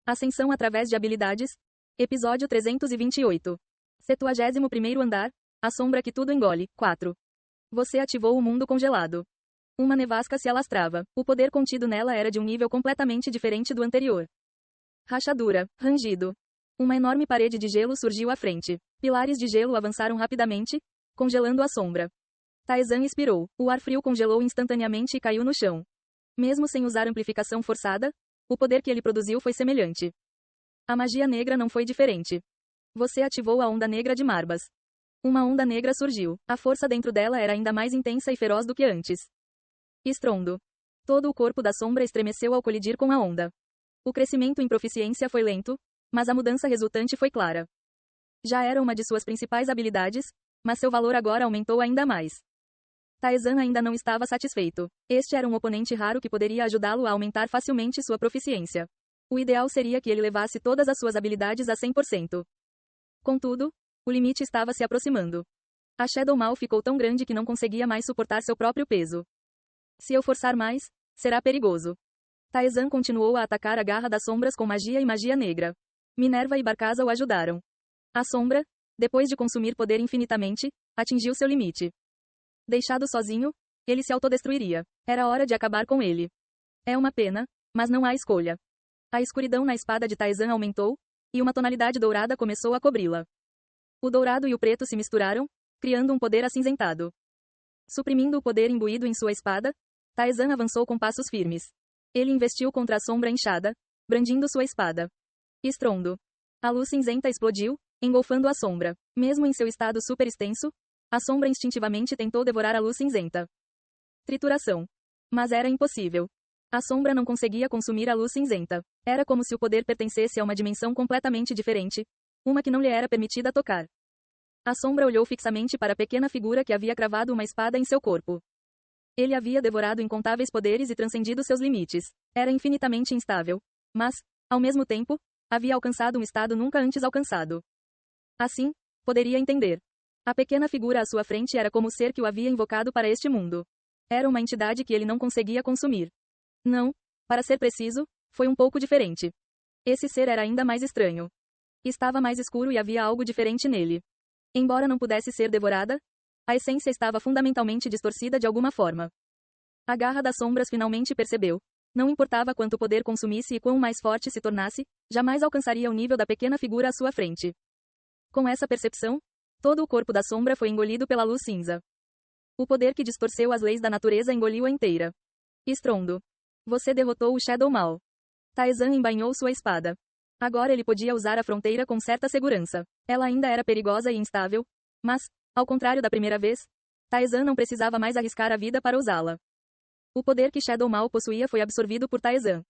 Ascensão através de habilidades. Episódio 328. 71º andar. A sombra que tudo engole. 4. Você ativou o mundo congelado. Uma nevasca se alastrava. O poder contido nela era de um nível completamente diferente do anterior. Rachadura. Rangido. Uma enorme parede de gelo surgiu à frente. Pilares de gelo avançaram rapidamente, congelando a sombra. Taezan expirou. O ar frio congelou instantaneamente e caiu no chão. Mesmo sem usar amplificação forçada, o poder que ele produziu foi semelhante. A magia negra não foi diferente. Você ativou a onda negra de Marbas. Uma onda negra surgiu. A força dentro dela era ainda mais intensa e feroz do que antes. Estrondo. Todo o corpo da sombra estremeceu ao colidir com a onda. O crescimento em proficiência foi lento, mas a mudança resultante foi clara. Já era uma de suas principais habilidades, mas seu valor agora aumentou ainda mais. Taezan ainda não estava satisfeito. Este era um oponente raro que poderia ajudá-lo a aumentar facilmente sua proficiência. O ideal seria que ele levasse todas as suas habilidades a 100%. Contudo, o limite estava se aproximando. A Shadow Mal ficou tão grande que não conseguia mais suportar seu próprio peso. Se eu forçar mais, será perigoso. Taezan continuou a atacar a garra das sombras com magia e magia negra. Minerva e Barkaza o ajudaram. A sombra, depois de consumir poder infinitamente, atingiu seu limite. Deixado sozinho, ele se autodestruiria. Era hora de acabar com ele. É uma pena, mas não há escolha. A escuridão na espada de Taezan aumentou, e uma tonalidade dourada começou a cobri-la. O dourado e o preto se misturaram, criando um poder acinzentado. Suprimindo o poder imbuído em sua espada, Taezan avançou com passos firmes. Ele investiu contra a sombra inchada, brandindo sua espada. Estrondo. A luz cinzenta explodiu, engolfando a sombra. Mesmo em seu estado super extenso, a sombra instintivamente tentou devorar a luz cinzenta. Trituração. Mas era impossível. A sombra não conseguia consumir a luz cinzenta. Era como se o poder pertencesse a uma dimensão completamente diferente, uma que não lhe era permitida tocar. A sombra olhou fixamente para a pequena figura que havia cravado uma espada em seu corpo. Ele havia devorado incontáveis poderes e transcendido seus limites. Era infinitamente instável, mas, ao mesmo tempo, havia alcançado um estado nunca antes alcançado. Assim, poderia entender. A pequena figura à sua frente era como o ser que o havia invocado para este mundo. Era uma entidade que ele não conseguia consumir. Não, para ser preciso, foi um pouco diferente. Esse ser era ainda mais estranho. Estava mais escuro e havia algo diferente nele. Embora não pudesse ser devorada, a essência estava fundamentalmente distorcida de alguma forma. A garra das sombras finalmente percebeu. Não importava quanto poder consumisse e quão mais forte se tornasse, jamais alcançaria o nível da pequena figura à sua frente. Com essa percepção, todo o corpo da sombra foi engolido pela luz cinza. O poder que distorceu as leis da natureza engoliu-a inteira. Estrondo. Você derrotou o Shadow Mal. Taezan embainhou sua espada. Agora ele podia usar a fronteira com certa segurança. Ela ainda era perigosa e instável, mas, ao contrário da primeira vez, Taezan não precisava mais arriscar a vida para usá-la. O poder que Shadow Mal possuía foi absorvido por Taezan.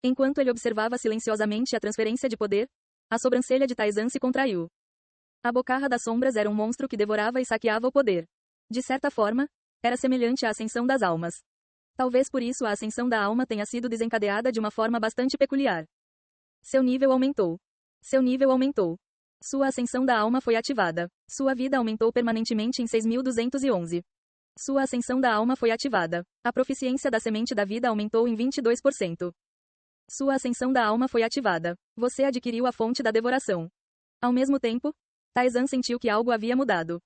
Enquanto ele observava silenciosamente a transferência de poder, a sobrancelha de Taezan se contraiu. A Bocarra das Sombras era um monstro que devorava e saqueava o poder. De certa forma, era semelhante à ascensão das almas. Talvez por isso a ascensão da alma tenha sido desencadeada de uma forma bastante peculiar. Seu nível aumentou. Seu nível aumentou. Sua ascensão da alma foi ativada. Sua vida aumentou permanentemente em 6.211. Sua ascensão da alma foi ativada. A proficiência da semente da vida aumentou em 22%. Sua ascensão da alma foi ativada. Você adquiriu a fonte da devoração. Ao mesmo tempo, Taezan sentiu que algo havia mudado.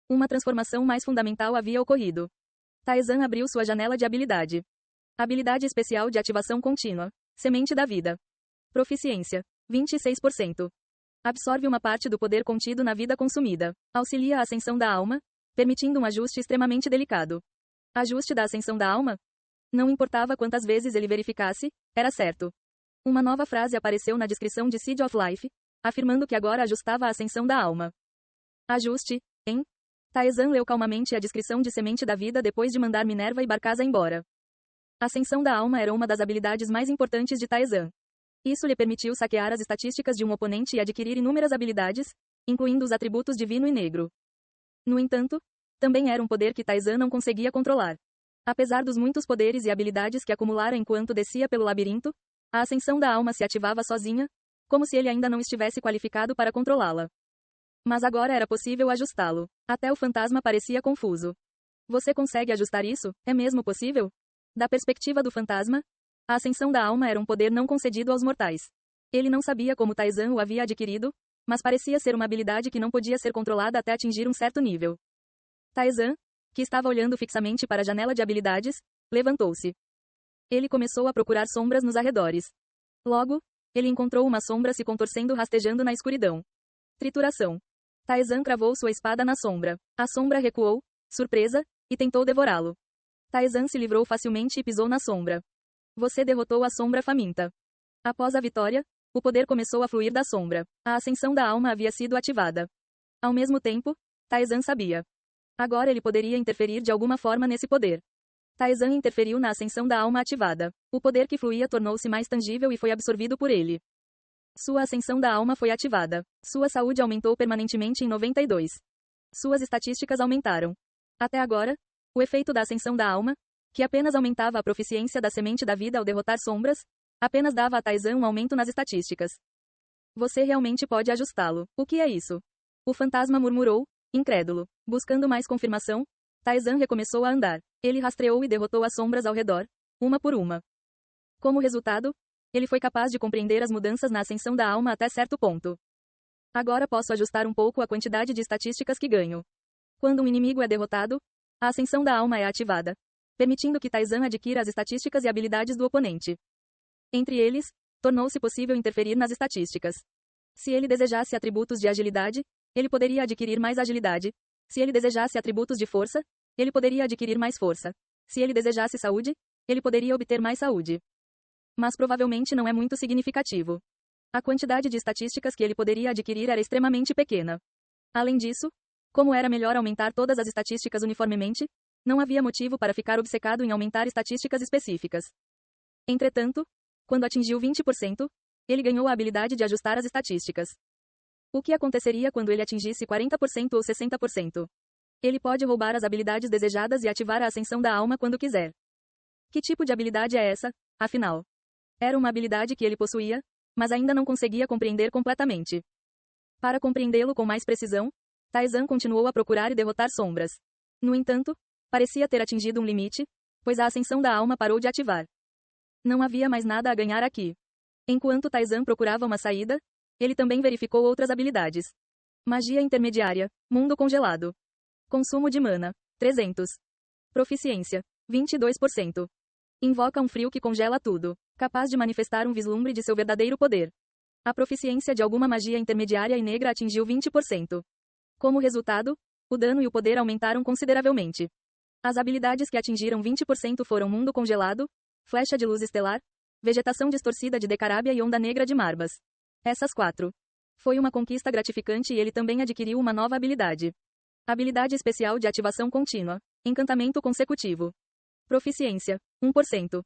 Uma transformação mais fundamental havia ocorrido. Taezan abriu sua janela de habilidade. Habilidade especial de ativação contínua. Semente da vida. Proficiência. 26%. Absorve uma parte do poder contido na vida consumida. Auxilia a ascensão da alma, permitindo um ajuste extremamente delicado. Ajuste da ascensão da alma? Não importava quantas vezes ele verificasse, era certo. Uma nova frase apareceu na descrição de Seed of Life, afirmando que agora ajustava a ascensão da alma. Ajuste, hein? Taezan leu calmamente a descrição de semente da vida depois de mandar Minerva e Barkaza embora. A ascensão da alma era uma das habilidades mais importantes de Taezan. Isso lhe permitiu saquear as estatísticas de um oponente e adquirir inúmeras habilidades, incluindo os atributos divino e negro. No entanto, também era um poder que Taezan não conseguia controlar. Apesar dos muitos poderes e habilidades que acumulara enquanto descia pelo labirinto, a ascensão da alma se ativava sozinha, como se ele ainda não estivesse qualificado para controlá-la. Mas agora era possível ajustá-lo. Até o fantasma parecia confuso. Você consegue ajustar isso? É mesmo possível? Da perspectiva do fantasma, a ascensão da alma era um poder não concedido aos mortais. Ele não sabia como Taizan o havia adquirido, mas parecia ser uma habilidade que não podia ser controlada até atingir um certo nível. Taizan, que estava olhando fixamente para a janela de habilidades, levantou-se. Ele começou a procurar sombras nos arredores. Logo, ele encontrou uma sombra se contorcendo rastejando na escuridão. Trituração. Taizan cravou sua espada na sombra. A sombra recuou, surpresa, e tentou devorá-lo. Taizan se livrou facilmente e pisou na sombra. Você derrotou a sombra faminta. Após a vitória, o poder começou a fluir da sombra. A ascensão da alma havia sido ativada. Ao mesmo tempo, Taizan sabia. Agora ele poderia interferir de alguma forma nesse poder. Taizan interferiu na ascensão da alma ativada. O poder que fluía tornou-se mais tangível e foi absorvido por ele. Sua ascensão da alma foi ativada. Sua saúde aumentou permanentemente em 92. Suas estatísticas aumentaram. Até agora, o efeito da ascensão da alma, que apenas aumentava a proficiência da semente da vida ao derrotar sombras, apenas dava a Taizan um aumento nas estatísticas. Você realmente pode ajustá-lo. O que é isso? O fantasma murmurou, incrédulo. Buscando mais confirmação, Taizan recomeçou a andar. Ele rastreou e derrotou as sombras ao redor, uma por uma. Como resultado, ele foi capaz de compreender as mudanças na ascensão da alma até certo ponto. Agora posso ajustar um pouco a quantidade de estatísticas que ganho. Quando um inimigo é derrotado, a ascensão da alma é ativada, permitindo que Taizan adquira as estatísticas e habilidades do oponente. Entre eles, tornou-se possível interferir nas estatísticas. Se ele desejasse atributos de agilidade, ele poderia adquirir mais agilidade. Se ele desejasse atributos de força, ele poderia adquirir mais força. Se ele desejasse saúde, ele poderia obter mais saúde. Mas provavelmente não é muito significativo. A quantidade de estatísticas que ele poderia adquirir era extremamente pequena. Além disso, como era melhor aumentar todas as estatísticas uniformemente, não havia motivo para ficar obcecado em aumentar estatísticas específicas. Entretanto, quando atingiu 20%, ele ganhou a habilidade de ajustar as estatísticas. O que aconteceria quando ele atingisse 40% ou 60%? Ele pode roubar as habilidades desejadas e ativar a ascensão da alma quando quiser. Que tipo de habilidade é essa, afinal? Era uma habilidade que ele possuía, mas ainda não conseguia compreender completamente. Para compreendê-lo com mais precisão, Taizan continuou a procurar e derrotar sombras. No entanto, parecia ter atingido um limite, pois a ascensão da alma parou de ativar. Não havia mais nada a ganhar aqui. Enquanto Taizan procurava uma saída, ele também verificou outras habilidades. Magia intermediária, mundo congelado. Consumo de mana, 300. Proficiência, 22%. Invoca um frio que congela tudo, capaz de manifestar um vislumbre de seu verdadeiro poder. A proficiência de alguma magia intermediária e negra atingiu 20%. Como resultado, o dano e o poder aumentaram consideravelmente. As habilidades que atingiram 20% foram Mundo Congelado, Flecha de Luz Estelar, Vegetação Distorcida de Decarábia e Onda Negra de Marbas. Essas 4. Foi uma conquista gratificante e ele também adquiriu uma nova habilidade. Habilidade especial de ativação contínua. Encantamento consecutivo. Proficiência, 1%.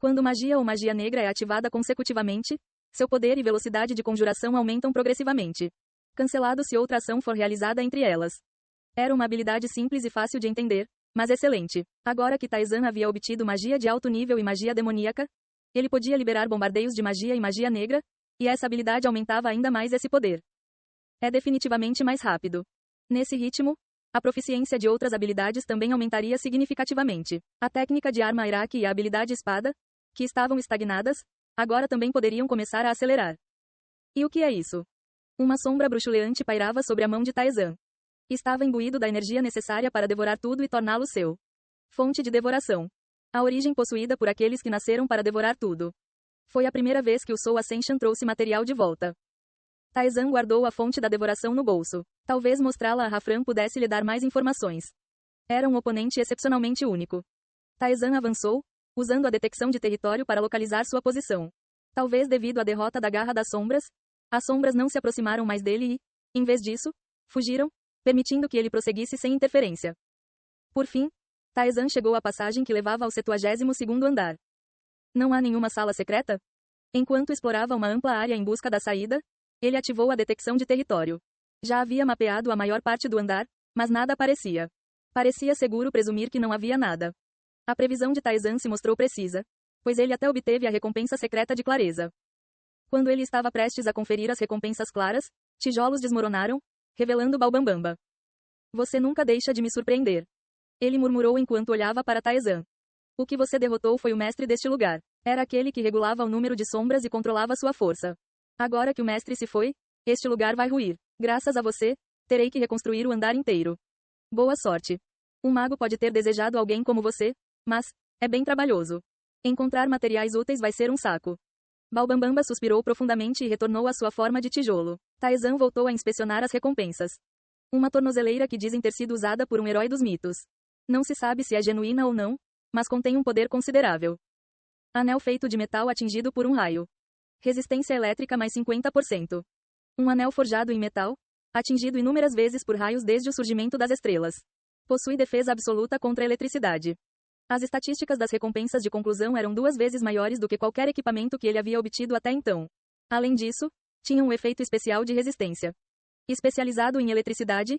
Quando magia ou magia negra é ativada consecutivamente, seu poder e velocidade de conjuração aumentam progressivamente. Cancelado se outra ação for realizada entre elas. Era uma habilidade simples e fácil de entender, mas excelente. Agora que Taizan havia obtido magia de alto nível e magia demoníaca, ele podia liberar bombardeios de magia e magia negra, e essa habilidade aumentava ainda mais esse poder. É definitivamente mais rápido. Nesse ritmo, a proficiência de outras habilidades também aumentaria significativamente. A técnica de arma Iraqi e a habilidade espada, que estavam estagnadas, agora também poderiam começar a acelerar. E o que é isso? Uma sombra bruxuleante pairava sobre a mão de Taizan. Estava imbuído da energia necessária para devorar tudo e torná-lo seu. Fonte de devoração. A origem possuída por aqueles que nasceram para devorar tudo. Foi a primeira vez que o Soul Ascension trouxe material de volta. Taizan guardou a fonte da devoração no bolso. Talvez mostrá-la a Rafran pudesse lhe dar mais informações. Era um oponente excepcionalmente único. Taizan avançou, usando a detecção de território para localizar sua posição. Talvez devido à derrota da Garra das Sombras, as sombras não se aproximaram mais dele e, em vez disso, fugiram, permitindo que ele prosseguisse sem interferência. Por fim, Taizan chegou à passagem que levava ao 72º andar. Não há nenhuma sala secreta? Enquanto explorava uma ampla área em busca da saída, ele ativou a detecção de território. Já havia mapeado a maior parte do andar, mas nada aparecia. Parecia seguro presumir que não havia nada. A previsão de Taizan se mostrou precisa, pois ele até obteve a recompensa secreta de clareza. Quando ele estava prestes a conferir as recompensas claras, tijolos desmoronaram, revelando Balbambamba. Você nunca deixa de me surpreender. Ele murmurou enquanto olhava para Taizan. O que você derrotou foi o mestre deste lugar. Era aquele que regulava o número de sombras e controlava sua força. Agora que o mestre se foi, este lugar vai ruir. Graças a você, terei que reconstruir o andar inteiro. Boa sorte. Um mago pode ter desejado alguém como você, mas é bem trabalhoso. Encontrar materiais úteis vai ser um saco. Balbambamba suspirou profundamente e retornou à sua forma de tijolo. Taizan voltou a inspecionar as recompensas. Uma tornozeleira que dizem ter sido usada por um herói dos mitos. Não se sabe se é genuína ou não, mas contém um poder considerável. Anel feito de metal atingido por um raio. Resistência elétrica mais 50%. Um anel forjado em metal, atingido inúmeras vezes por raios desde o surgimento das estrelas. Possui defesa absoluta contra a eletricidade. As estatísticas das recompensas de conclusão eram 2 vezes maiores do que qualquer equipamento que ele havia obtido até então. Além disso, tinha um efeito especial de resistência. Especializado em eletricidade,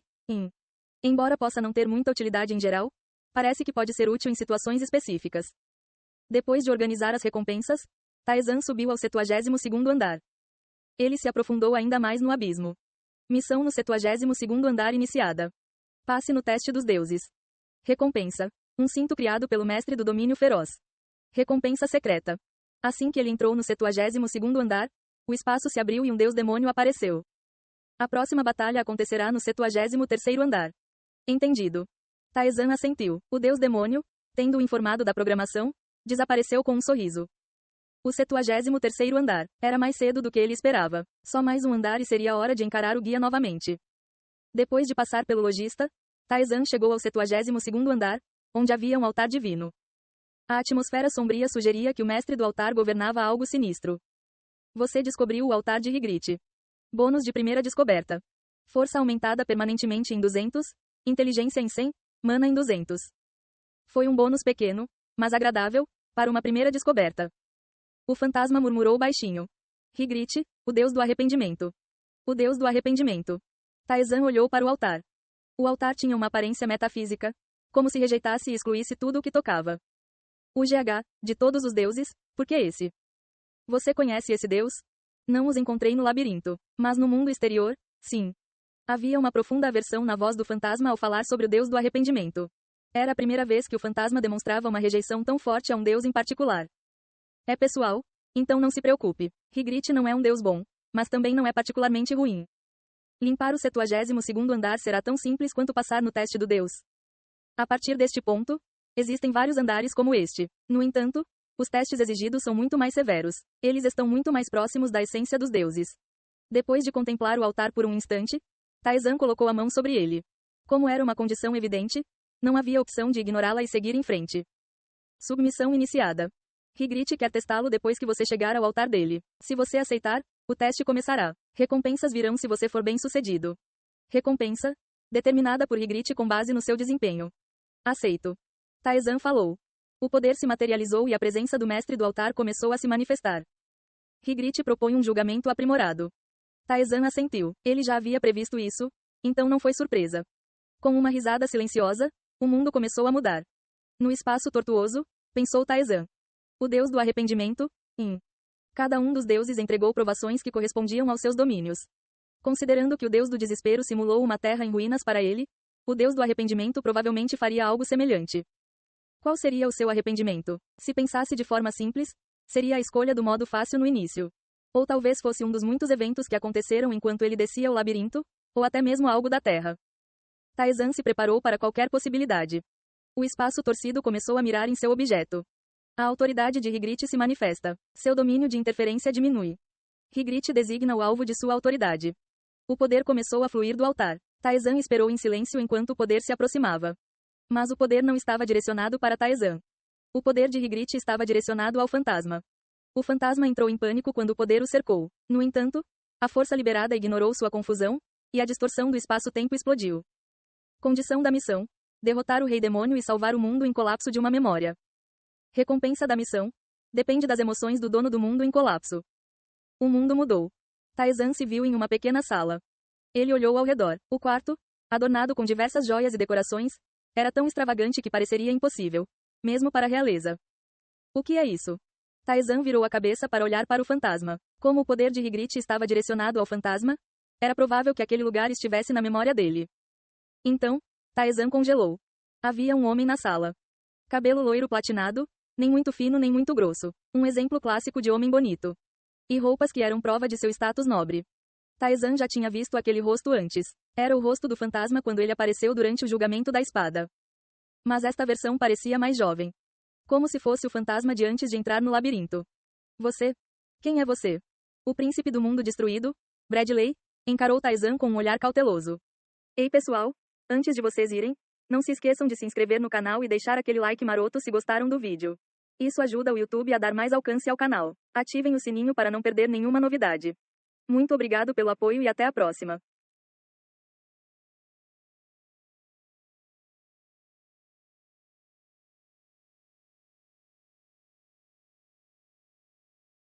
embora possa não ter muita utilidade em geral, parece que pode ser útil em situações específicas. Depois de organizar as recompensas, Taizan subiu ao 72º andar. Ele se aprofundou ainda mais no abismo. Missão no 72º andar iniciada. Passe no teste dos deuses. Recompensa. Um cinto criado pelo mestre do domínio feroz. Recompensa secreta. Assim que ele entrou no 72º andar, o espaço se abriu e um deus demônio apareceu. A próxima batalha acontecerá no 73º andar. Entendido. Taizan assentiu. O deus demônio, tendo-o informado da programação, desapareceu com um sorriso. O 73º andar. Era mais cedo do que ele esperava. Só mais um andar e seria hora de encarar o guia novamente. Depois de passar pelo lojista, Taizan chegou ao 72º andar, onde havia um altar divino. A atmosfera sombria sugeria que o mestre do altar governava algo sinistro. Você descobriu o altar de Hygrit. Bônus de primeira descoberta. Força aumentada permanentemente em 200, inteligência em 100, mana em 200. Foi um bônus pequeno, mas agradável, para uma primeira descoberta. O fantasma murmurou baixinho. Hygrit, o deus do arrependimento. O deus do arrependimento. Taizan olhou para o altar. O altar tinha uma aparência metafísica, como se rejeitasse e excluísse tudo o que tocava. O GH, de todos os deuses, por que esse? Você conhece esse deus? Não os encontrei no labirinto, mas no mundo exterior, sim. Havia uma profunda aversão na voz do fantasma ao falar sobre o deus do arrependimento. Era a primeira vez que o fantasma demonstrava uma rejeição tão forte a um deus em particular. É pessoal? Então não se preocupe. Hygrit não é um deus bom, mas também não é particularmente ruim. Limpar o 72º andar será tão simples quanto passar no teste do deus. A partir deste ponto, existem vários andares como este. No entanto, os testes exigidos são muito mais severos. Eles estão muito mais próximos da essência dos deuses. Depois de contemplar o altar por um instante, Taizan colocou a mão sobre ele. Como era uma condição evidente, não havia opção de ignorá-la e seguir em frente. Submissão iniciada. Hygrit quer testá-lo depois que você chegar ao altar dele. Se você aceitar, o teste começará. Recompensas virão se você for bem-sucedido. Recompensa, determinada por Hygrit com base no seu desempenho. Aceito. Taizan falou. O poder se materializou e a presença do mestre do altar começou a se manifestar. Hygrit propõe um julgamento aprimorado. Taizan assentiu. Ele já havia previsto isso, então não foi surpresa. Com uma risada silenciosa, o mundo começou a mudar. No espaço tortuoso, pensou Taizan. O deus do arrependimento, Cada um dos deuses entregou provações que correspondiam aos seus domínios. Considerando que o deus do desespero simulou uma terra em ruínas para ele, o deus do arrependimento provavelmente faria algo semelhante. Qual seria o seu arrependimento? Se pensasse de forma simples, seria a escolha do modo fácil no início. Ou talvez fosse um dos muitos eventos que aconteceram enquanto ele descia o labirinto, ou até mesmo algo da terra. Taizan se preparou para qualquer possibilidade. O espaço torcido começou a mirar em seu objeto. A autoridade de Hygrit se manifesta. Seu domínio de interferência diminui. Hygrit designa o alvo de sua autoridade. O poder começou a fluir do altar. Taizan esperou em silêncio enquanto o poder se aproximava. Mas o poder não estava direcionado para Taizan. O poder de Hygrit estava direcionado ao fantasma. O fantasma entrou em pânico quando o poder o cercou. No entanto, a força liberada ignorou sua confusão, e a distorção do espaço-tempo explodiu. Condição da missão: derrotar o rei demônio e salvar o mundo em colapso de uma memória. Recompensa da missão: depende das emoções do dono do mundo em colapso. O mundo mudou. Taizan se viu em uma pequena sala. Ele olhou ao redor. O quarto, adornado com diversas joias e decorações, era tão extravagante que pareceria impossível, mesmo para a realeza. O que é isso? Taizan virou a cabeça para olhar para o fantasma. Como o poder de Hygrit estava direcionado ao fantasma, era provável que aquele lugar estivesse na memória dele. Então, Taizan congelou. Havia um homem na sala. Cabelo loiro platinado, nem muito fino nem muito grosso. Um exemplo clássico de homem bonito. E roupas que eram prova de seu status nobre. Tarzan já tinha visto aquele rosto antes. Era o rosto do fantasma quando ele apareceu durante o julgamento da espada. Mas esta versão parecia mais jovem. Como se fosse o fantasma de antes de entrar no labirinto. Você? Quem é você? O príncipe do mundo destruído? Bradley? Encarou Tarzan com um olhar cauteloso. Ei pessoal, antes de vocês irem, não se esqueçam de se inscrever no canal e deixar aquele like maroto se gostaram do vídeo. Isso ajuda o YouTube a dar mais alcance ao canal. Ativem o sininho para não perder nenhuma novidade. Muito obrigado pelo apoio e até a próxima.